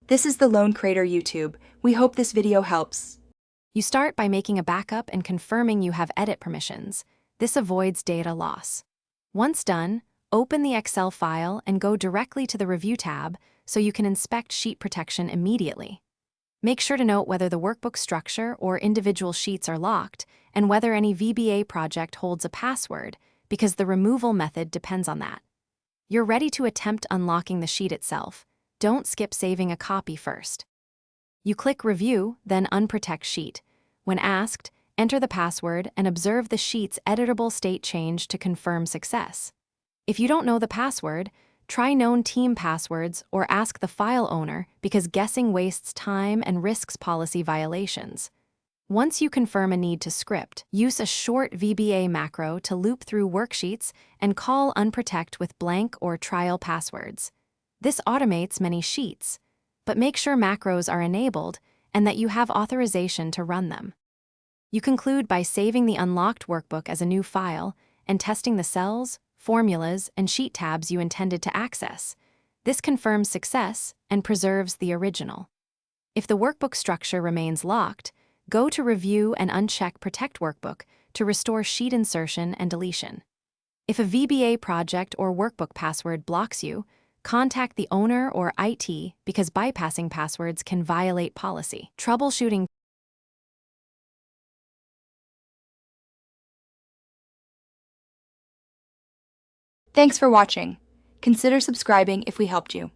This is the Lone Crater YouTube. We hope this video helps. You start by making a backup and confirming you have edit permissions. This avoids data loss. Once done, open the Excel file and go directly to the Review tab so you can inspect sheet protection immediately. Make sure to note whether the workbook structure or individual sheets are locked and whether any VBA project holds a password, because the removal method depends on that. You're ready to attempt unlocking the sheet itself. Don't skip saving a copy first. You click Review, then Unprotect Sheet. When asked, enter the password and observe the sheet's editable state change to confirm success. If you don't know the password, try known team passwords or ask the file owner, because guessing wastes time and risks policy violations. Once you confirm a need to script, use a short VBA macro to loop through worksheets and call unprotect with blank or trial passwords. This automates many sheets, but make sure macros are enabled and that you have authorization to run them. You conclude by saving the unlocked workbook as a new file and testing the cells, formulas, and sheet tabs you intended to access. This confirms success and preserves the original. If the workbook structure remains locked, go to Review and uncheck Protect Workbook to restore sheet insertion and deletion. If a VBA project or workbook password blocks you, contact the owner or IT, because bypassing passwords can violate policy. Troubleshooting. Thanks for watching. Consider subscribing if we helped you.